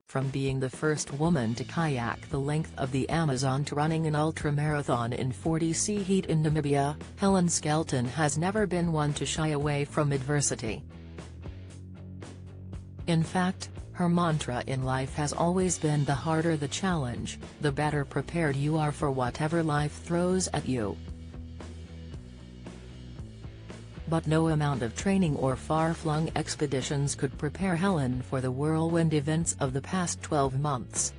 From being the first woman to kayak the length of the Amazon to running an ultramarathon in 40°C heat in Namibia, Helen Skelton has never been one to shy away from adversity. In fact, her mantra in life has always been the harder the challenge, the better prepared you are for whatever life throws at you. But no amount of training or far-flung expeditions could prepare Helen for the whirlwind events of the past 12 months.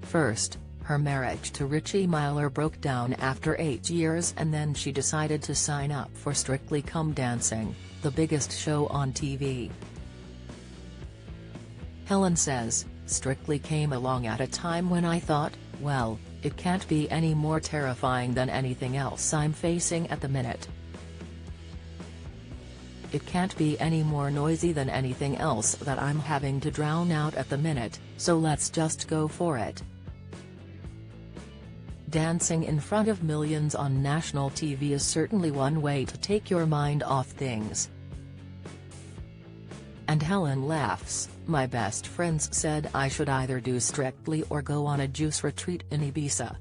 First, her marriage to Richie Myler broke down after 8 years, and then she decided to sign up for Strictly Come Dancing, the biggest show on TV. Helen says, "Strictly came along at a time when I thought, well, it can't be any more terrifying than anything else I'm facing at the minute. It can't be any more noisy than anything else that I'm having to drown out at the minute, so let's just go for it." Dancing in front of millions on national TV is certainly one way to take your mind off things. And Helen laughs, "My best friends said I should either do Strictly or go on a juice retreat in Ibiza.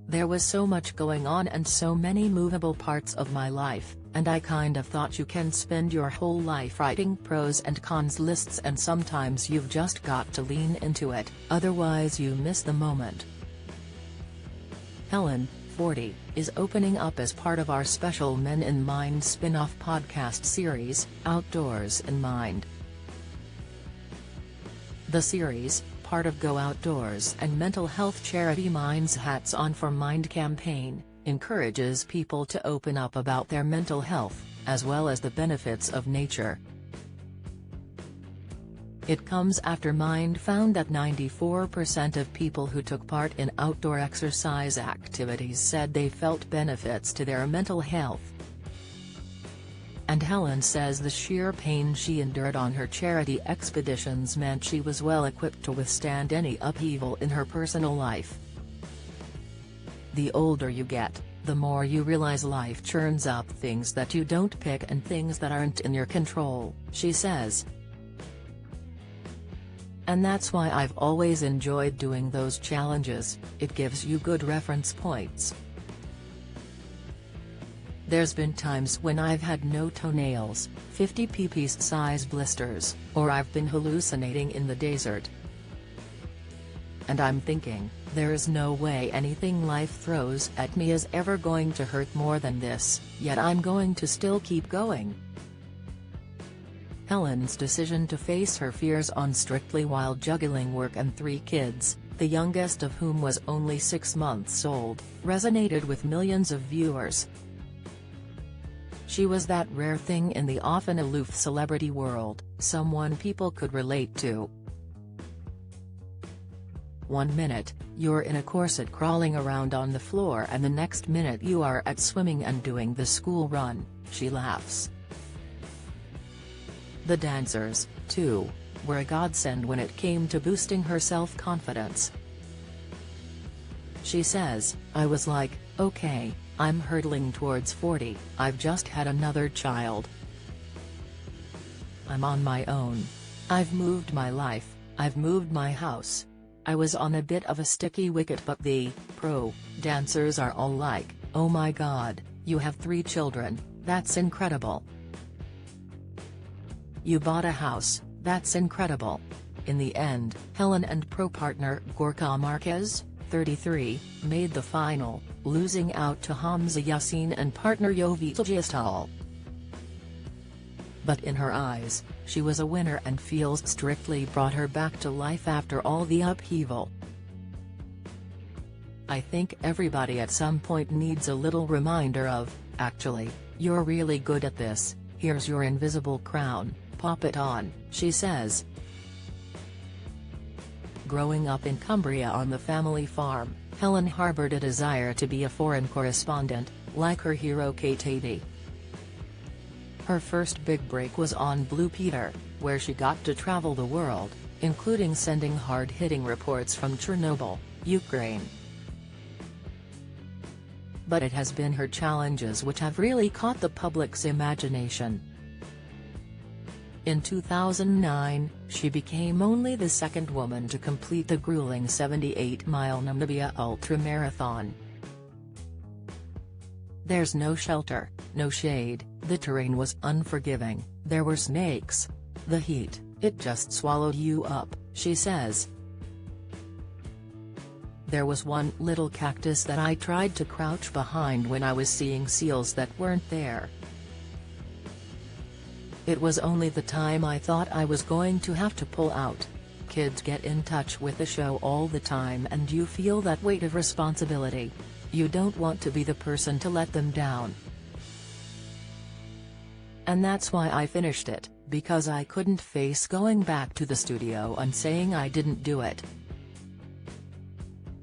There was so much going on and so many movable parts of my life, and I kind of thought you can spend your whole life writing pros and cons lists, and sometimes you've just got to lean into it, otherwise you miss the moment." Helen, 40, is opening up as part of our special Men in Mind spin-off podcast series, Outdoors in Mind. The series, part of Go Outdoors and mental health charity Mind's Hats On for Mind campaign, encourages people to open up about their mental health, as well as the benefits of nature. It comes after Mind found that 94% of people who took part in outdoor exercise activities said they felt benefits to their mental health. And Helen says the sheer pain she endured on her charity expeditions meant she was well equipped to withstand any upheaval in her personal life. "The older you get, the more you realize life churns up things that you don't pick and things that aren't in your control," she says. "And that's why I've always enjoyed doing those challenges, it gives you good reference points. There's been times when I've had no toenails, 50 pp size blisters, or I've been hallucinating in the desert. And I'm thinking, there's no way anything life throws at me is ever going to hurt more than this, yet I'm going to still keep going." Helen's decision to face her fears on Strictly while juggling work and 3 kids, the youngest of whom was only 6 months old, resonated with millions of viewers. She was that rare thing in the often aloof celebrity world, someone people could relate to. "One minute, you're in a corset crawling around on the floor, and the next minute you are at swimming and doing the school run," she laughs. The dancers, too, were a godsend when it came to boosting her self-confidence. She says, "I was like, okay, I'm hurtling towards 40, I've just had another child. I'm on my own. I've moved my life, I've moved my house. I was on a bit of a sticky wicket, but the pro dancers are all like, oh my god, you have 3 children, that's incredible. You bought a house, that's incredible." In the end, Helen and pro partner Gorka Marquez, 33, made the final, losing out to Hamza Yassin and partner Jovita Gistal. But in her eyes, she was a winner and feels Strictly brought her back to life after all the upheaval. "I think everybody at some point needs a little reminder of, actually, you're really good at this, here's your invisible crown, pop it on," she says. Growing up in Cumbria on the family farm, Helen harbored a desire to be a foreign correspondent, like her hero Katie. Her first big break was on Blue Peter, where she got to travel the world, including sending hard-hitting reports from Chernobyl, Ukraine. But it has been her challenges which have really caught the public's imagination. In 2009, she became only the second woman to complete the grueling 78-mile Namibia ultramarathon. There's no shelter, no shade, the terrain was unforgiving, there were snakes. The heat, it just swallowed you up, she says. There was one little cactus that I tried to crouch behind when I was seeing seals that weren't there. It was only the time I thought I was going to have to pull out. Kids get in touch with the show all the time and you feel that weight of responsibility. You don't want to be the person to let them down. And that's why I finished it, because I couldn't face going back to the studio and saying I didn't do it.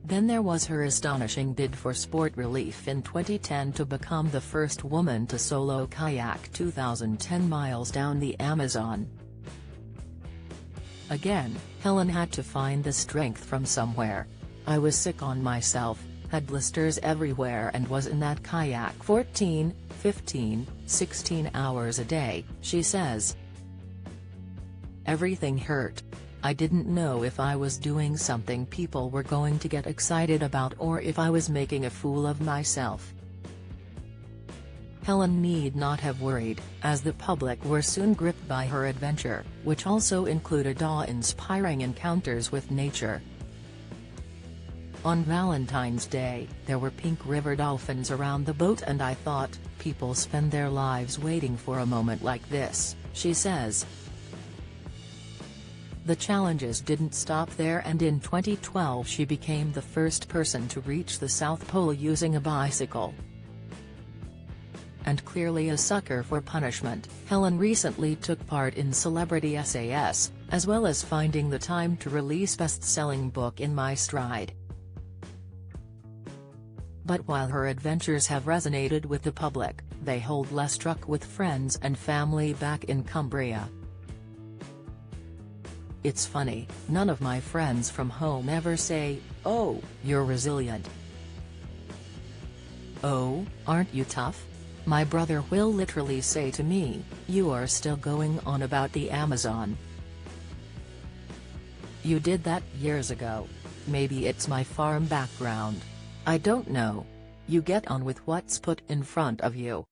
Then there was her astonishing bid for sport relief in 2010 to become the first woman to solo kayak 2,010 miles down the Amazon. Again, Helen had to find the strength from somewhere. I was sick on myself, had blisters everywhere and was in that kayak 14, 15, 16 hours a day, she says. Everything hurt. I didn't know if I was doing something people were going to get excited about or if I was making a fool of myself. Helen need not have worried, as the public were soon gripped by her adventure, which also included awe-inspiring encounters with nature. On Valentine's Day, there were pink river dolphins around the boat and I thought, people spend their lives waiting for a moment like this, she says. The challenges didn't stop there and in 2012 she became the first person to reach the South Pole using a bicycle. And clearly a sucker for punishment, Helen recently took part in Celebrity SAS, as well as finding the time to release best-selling book In My Stride. But while her adventures have resonated with the public, they hold less truck with friends and family back in Cumbria. It's funny, none of my friends from home ever say, "Oh, you're resilient. Oh, aren't you tough?" My brother will literally say to me, "You are still going on about the Amazon. You did that years ago." Maybe it's my farm background. I don't know. You get on with what's put in front of you.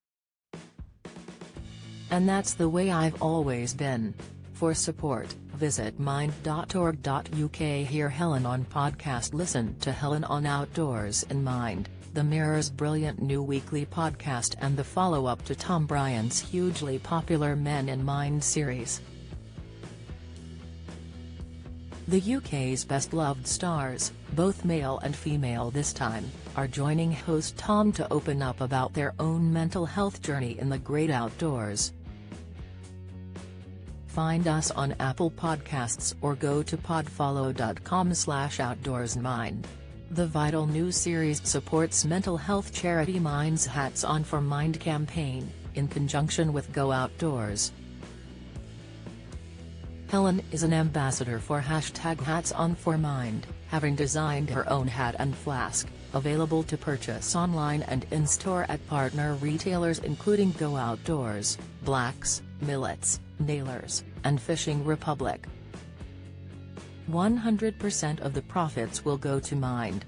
And that's the way I've always been. For support, visit mind.org.uk. Hear Helen on podcast. Listen to Helen on Outdoors in Mind, the Mirror's brilliant new weekly podcast and the follow-up to Tom Bryan's hugely popular Men in Mind series. The UK's best-loved stars, both male and female this time, are joining host Tom to open up about their own mental health journey in the great outdoors. Find us on Apple Podcasts or go to podfollow.com/outdoorsmind. The Vital News series supports mental health charity Mind's Hats On for Mind campaign, in conjunction with Go Outdoors. Helen is an ambassador for #HatsOnForMind, having designed her own hat and flask, available to purchase online and in-store at partner retailers including Go Outdoors, Blacks, Millets, Nailers, and Fishing Republic. 100% of the profits will go to Mind,